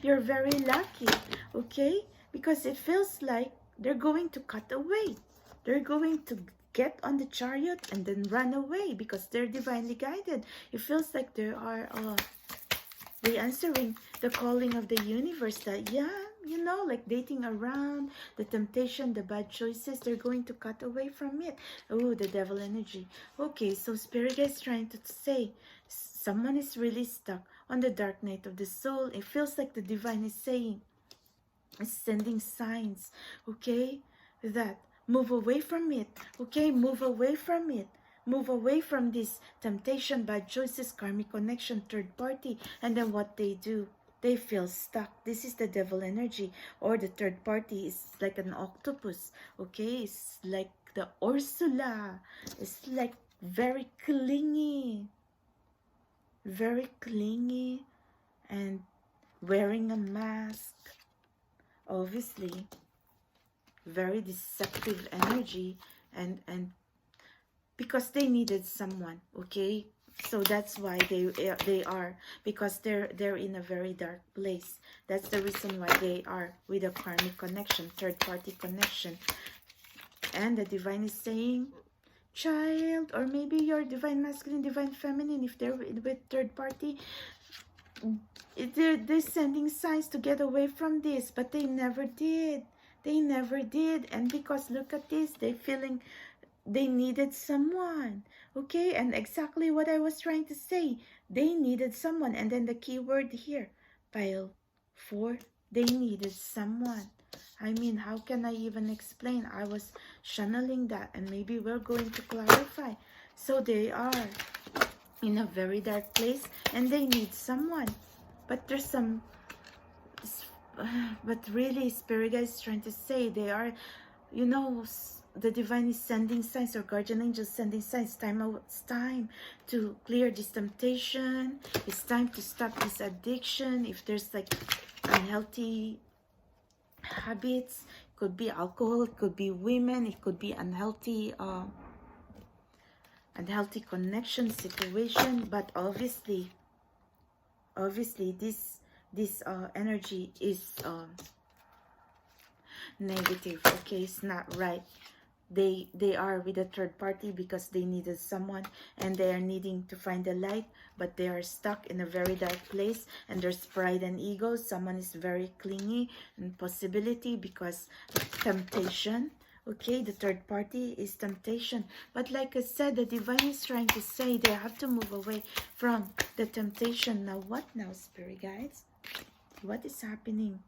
you're very lucky, okay? Because it feels like they're going to cut away. They're going to get on the Chariot and then run away because they're divinely guided. It feels like they are answering the calling of the universe that, yeah, you know, like dating around, the temptation, the bad choices, they're going to cut away from it. Oh, the devil energy. Okay, so spirit is trying to say someone is really stuck on the dark night of the soul. It feels like the divine is saying, is sending signs, okay, that move away from it, okay, move away from it. Move away from this temptation, bad choices, karmic connection, third party. And then what they do, they feel stuck. This is the devil energy, or the third party is like an octopus, okay? It's like the Ursula. It's like very clingy and wearing a mask. Obviously, very deceptive energy, and because they needed someone, okay? So that's why they are, because they're in a very dark place. That's the reason why they are with a karmic connection, third party connection. And the divine is saying, child, or maybe your divine masculine, divine feminine, if they're with third party, they're sending signs to get away from this, but they never did. They never did. And because look at this, they're feeling they needed someone, okay? And exactly what I was trying to say, they needed someone. And then the key word here, pile 4, they needed someone. I mean, how can I even explain? I was channeling that, and maybe we're going to clarify. So they are in a very dark place and they need someone, but there's some but really, Spirit guide is trying to say they are, you know, the divine is sending signs, or guardian angels sending signs. It's time to clear this temptation. It's time to stop this addiction. If there's like unhealthy habits, could be alcohol, it could be women, it could be unhealthy connection situation. But obviously this energy is negative. Okay, it's not right. They are with a third party because they needed someone, and they are needing to find the light, but they are stuck in a very dark place, and there's pride and ego. Someone is very clingy, and possibility because temptation. Okay, the third party is temptation. But like I said, the divine is trying to say they have to move away from the temptation. Now what now, Spirit guides? What is happening?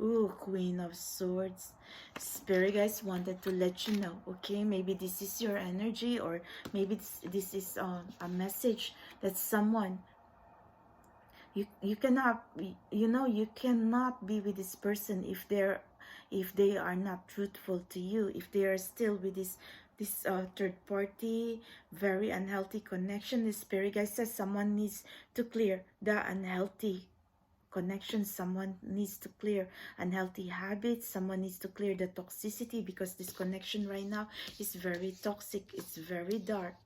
Ooh, Queen of Swords. Spirit guys wanted to let you know, okay? Maybe this is your energy, or maybe this is a message that someone, you cannot, you know, you cannot be with this person if they are not truthful to you, if they are still with this third party, very unhealthy connection. The Spirit guide says someone needs to clear the unhealthy connection. Someone needs to clear unhealthy habits. Someone needs to clear the toxicity, because this connection right now is very toxic. It's very dark.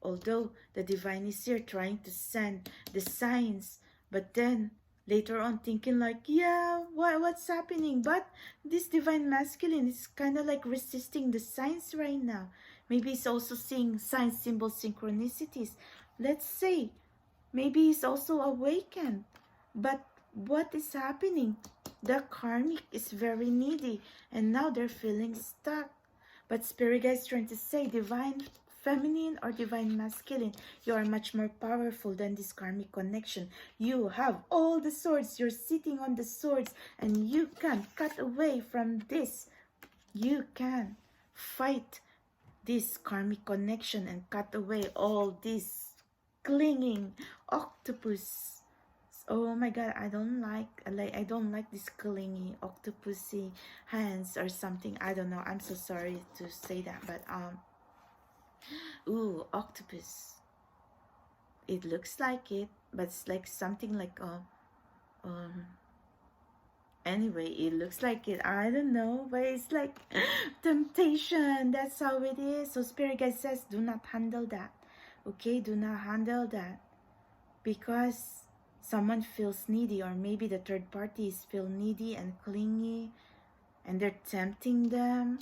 Although the divine is here trying to send the signs, but then later on thinking like, yeah, what's happening? But this divine masculine is kind of like resisting the signs right now. Maybe he's also seeing signs, symbols, synchronicities. Let's say maybe he's also awakened. But what is happening? The karmic is very needy, and now they're feeling stuck. But Spirit guide is trying to say, divine feminine or divine masculine, you are much more powerful than this karmic connection. You have all the swords. You're sitting on the swords, and you can cut away from this. You can fight this karmic connection and cut away all this clinging octopus. Oh my god, I don't like this clingy octopusy hands or something. I don't know, I'm so sorry to say that, but ooh, octopus, it looks like it, but it's like something like anyway, it looks like it, I don't know, but it's like temptation. That's how it is. So Spirit guide says, do not handle that. Okay, do not handle that, because someone feels needy, or maybe the third parties feel needy and clingy, and they're tempting them.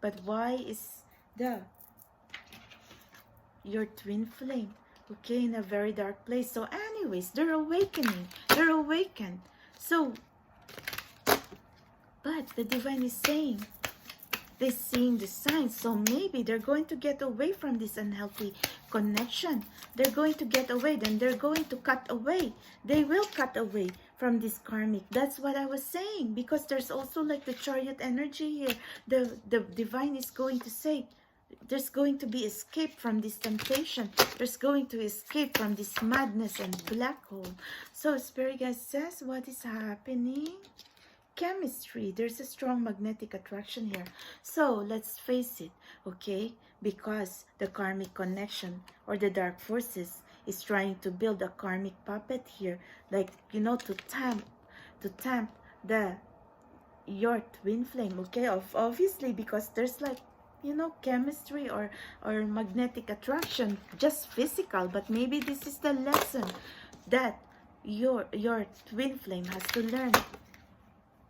But why is your twin flame, okay, in a very dark place? So anyways, they're awakening, they're awakened. So, but the divine is saying, they're seeing the signs, so maybe they're going to get away from this unhealthy connection. They're going to get away, then they're going to cut away. They will cut away from this karmic. That's what I was saying, because there's also like the chariot energy here. The divine is going to say, there's going to be escape from this temptation. There's going to escape from this madness and black hole. So Spirit guide says, what is happening? Chemistry. There's a strong magnetic attraction here. So let's face it, okay, because the karmic connection or the dark forces is trying to build a karmic puppet here, like, you know, to tamp your twin flame. Okay, obviously, because there's like, you know, chemistry or magnetic attraction, just physical. But maybe this is the lesson that your twin flame has to learn.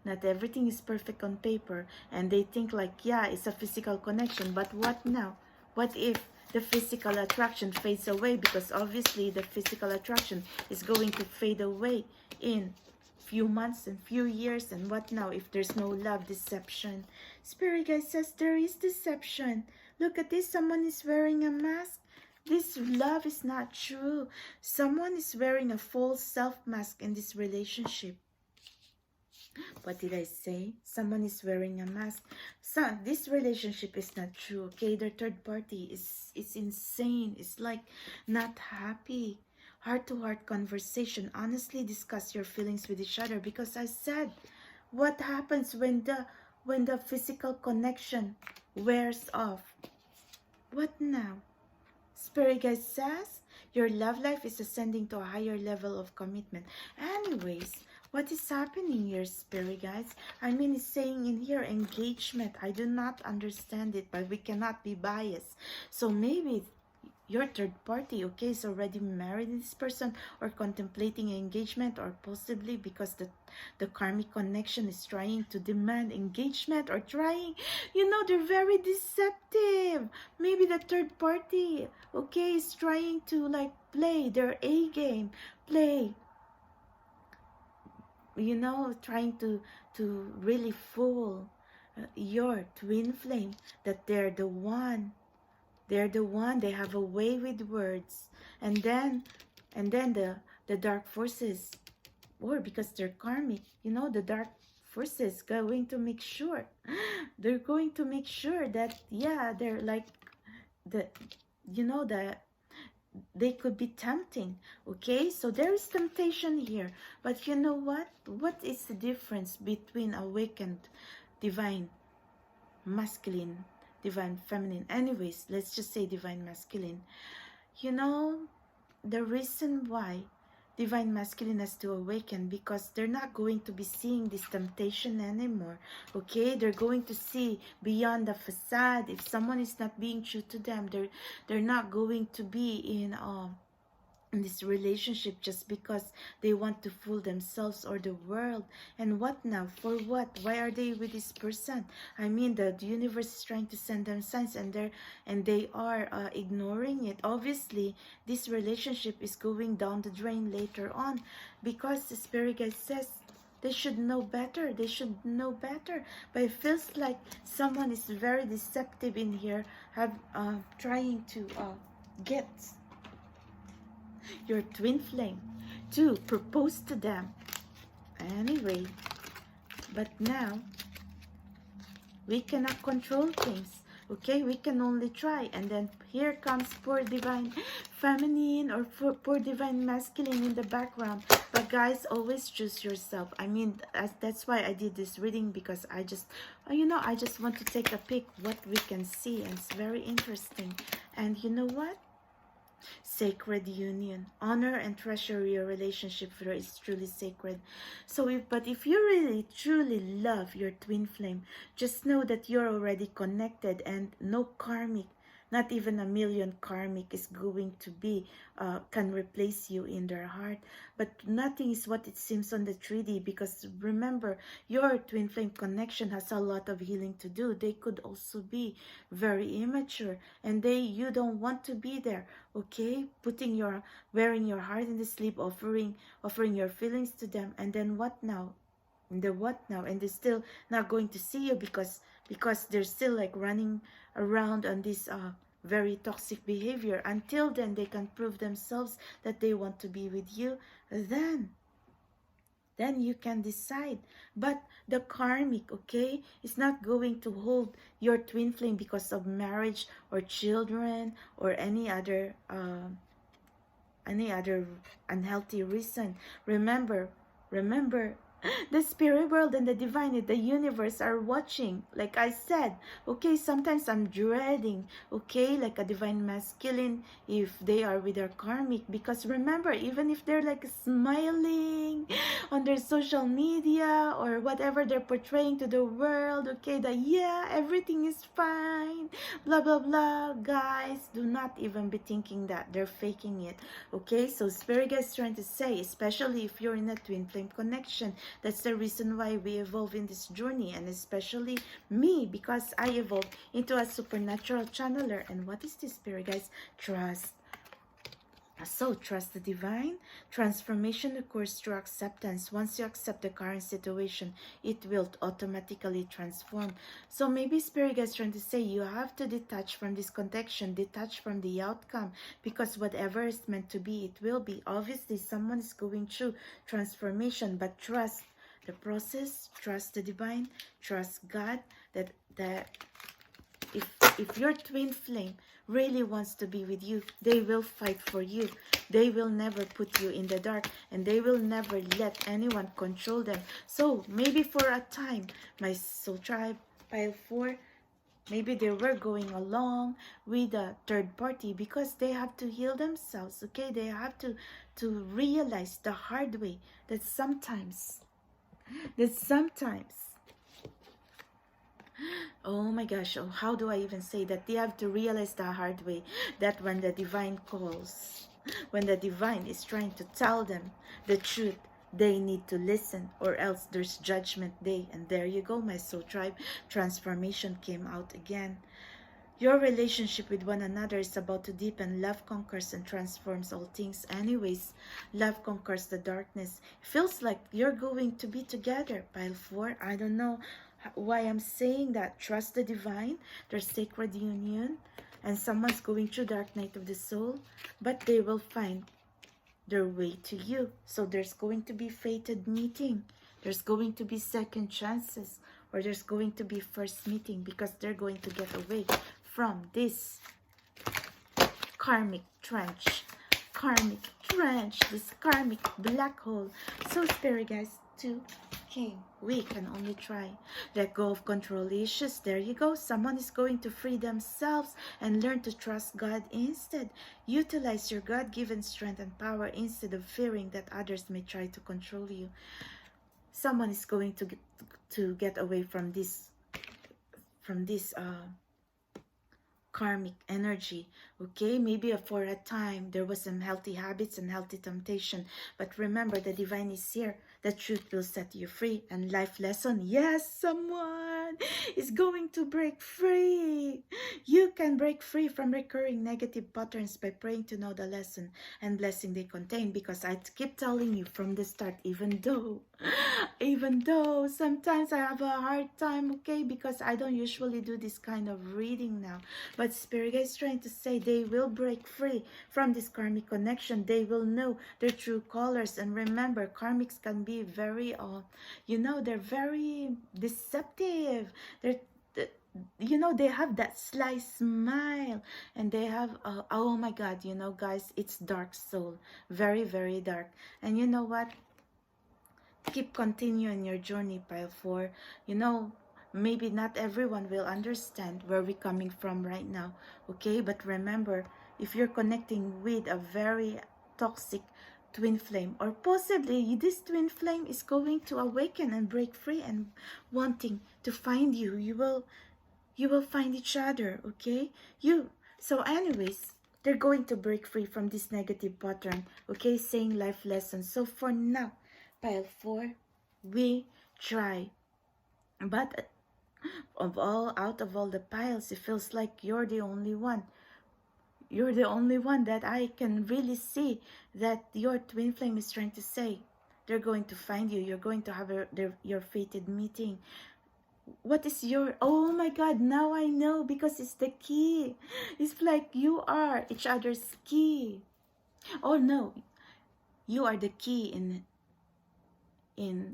Not everything is perfect on paper, and they think like, yeah, it's a physical connection. But what now? What if the physical attraction fades away? Because obviously the physical attraction is going to fade away in few months and few years. And what now if there's no love? Deception. Spirit guide says there is deception. Look at this, someone is wearing a mask. This love is not true. Someone is wearing a false self mask in this relationship. What did I say? Someone is wearing a mask. So this relationship is not true, okay? Their third party is insane. It's like not happy. heart-to-heart conversation. Honestly discuss your feelings with each other, because I said, what happens when the physical connection wears off? What now? Spirit guide says your love life is ascending to a higher level of commitment. Anyways, what is happening here, Spirit guides? I mean, it's saying in here engagement. I do not understand it, but we cannot be biased. So maybe your third party, okay, is already married to this person, or contemplating engagement, or possibly because the karmic connection is trying to demand engagement, or trying, you know, they're very deceptive. Maybe the third party, okay, is trying to like play their A game, play, you know, trying to really fool your twin flame, that they're the one. They're the one. They have a way with words. And then the dark forces, or because they're karmic, you know, the dark forces going to make sure, they're going to make sure that, yeah, they're like the, you know, that they could be tempting. Okay, so there is temptation here, but you know what is the difference between awakened divine masculine, divine feminine? Anyways, let's just say divine masculine. You know, the reason why divine masculine has to awaken, because they're not going to be seeing this temptation anymore. Okay, they're going to see beyond the facade. If someone is not being true to them, they're not going to be in this relationship just because they want to fool themselves or the world. And what now? For what? Why are they with this person? I mean, the universe is trying to send them signs, and they are ignoring it. Obviously, this relationship is going down the drain later on, because the spirit guide says they should know better. They should know better. But it feels like someone is very deceptive in here, trying to get your twin flame to propose to them. Anyway, but now we cannot control things. Okay, we can only try. And then here comes poor divine feminine, or poor divine masculine in the background. But guys, always choose yourself. I mean, that's why I did this reading, because I just, you know, I just want to take a peek what we can see, and it's very interesting. And you know what? Sacred union. Honor and treasure your relationship, for it's truly sacred. So if you really truly love your twin flame, just know that you're already connected, and no karmic, not even a million karmic, is going to be can replace you in their heart. But nothing is what it seems on the 3D, because remember, your twin flame connection has a lot of healing to do. They could also be very immature, and you don't want to be there. Okay, wearing your heart in the sleeve, offering your feelings to them, and then what now? And they're still not going to see you, because they're still like running around on this very toxic behavior. Until then they can prove themselves that they want to be with you, then you can decide. But the karmic, okay, is not going to hold your twin flame because of marriage or children or any other unhealthy reason. Remember, the spirit world and the divine, the universe are watching. Like I said, okay, sometimes I'm dreading, okay, like a divine masculine, if they are with their karmic, because remember, even if they're like smiling on their social media or whatever they're portraying to the world, okay, that yeah, everything is fine, blah blah blah, guys, do not even be thinking that. They're faking it. Okay, so spirit guide is trying to say, especially if you're in a twin flame connection, that's the reason why we evolve in this journey, and especially me, because I evolved into a supernatural channeler. And what is this, spirit guys? Trust. So trust the divine. Transformation occurs through acceptance. Once you accept the current situation, it will automatically transform. So maybe spirit guide is trying to say you have to detach from this connection, detach from the outcome, because whatever is meant to be, it will be. Obviously someone is going through transformation, but trust the process, trust the divine, trust God, that if if your twin flame really wants to be with you, they will fight for you. They will never put you in the dark, and they will never let anyone control them. So maybe for a time, my soul tribe, pile 4, maybe they were going along with a third party because they have to heal themselves, okay? They have to realize the hard way that sometimes, oh my gosh, oh, how do I even say that? They have to realize the hard way that when the divine calls, when the divine is trying to tell them the truth, they need to listen, or else there's judgment day. And there you go, my soul tribe. Transformation came out again. Your relationship with one another is about to deepen. Love conquers and transforms all things. Anyways, love conquers the darkness. Feels like you're going to be together, pile 4. I don't know why I'm saying that. Trust the divine, their sacred union, and someone's going through dark night of the soul, but they will find their way to you. So there's going to be fated meeting. There's going to be second chances, or there's going to be first meeting, because they're going to get away from this karmic trench. This karmic black hole. So spirit guys, 2 came. We can only try. Let go of control issues. There you go. Someone is going to free themselves and learn to trust God instead. Utilize your God-given strength and power instead of fearing that others may try to control you. Someone is going to get away from this karmic energy, okay? Maybe for a time there was some healthy habits and healthy temptation, but remember, the divine is here. The truth will set you free. And life lesson, yes, someone is going to break free. You can break free from recurring negative patterns by praying to know the lesson and blessing they contain, because I keep telling you from the start, even though sometimes I have a hard time, okay, because I don't usually do this kind of reading now, but spirit is trying to say they will break free from this karmic connection. They will know their true colors. And remember, karmics can be very they're very deceptive. They have that sly smile, and they have oh my god, guys, it's dark soul, very, very dark. And you know what, keep continuing your journey, pile 4. Maybe not everyone will understand where we're coming from right now, okay? But remember, if you're connecting with a very toxic twin flame, or possibly this twin flame is going to awaken and break free and wanting to find you, you will find each other, okay? So anyways, they're going to break free from this negative pattern, okay? Saying life lessons. So for now, pile 4, we try. But out of all the piles, it feels like you're the only one. You're the only one that I can really see that your twin flame is trying to say. They're going to find you. You're going to have your fated meeting. What is your... Oh my God, now I know, because it's the key. It's like you are each other's key. Oh no, you are the key in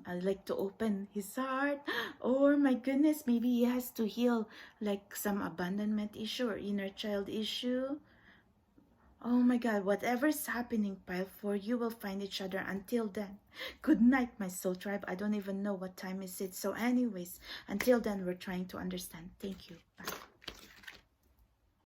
I'd like to open his heart. Oh my goodness, maybe he has to heal like some abandonment issue or inner child issue. Oh my God, whatever is happening, pile 4, you will find each other. Until then, good night, my soul tribe. I don't even know what time is it. So anyways, until then, we're trying to understand. Thank you. Bye.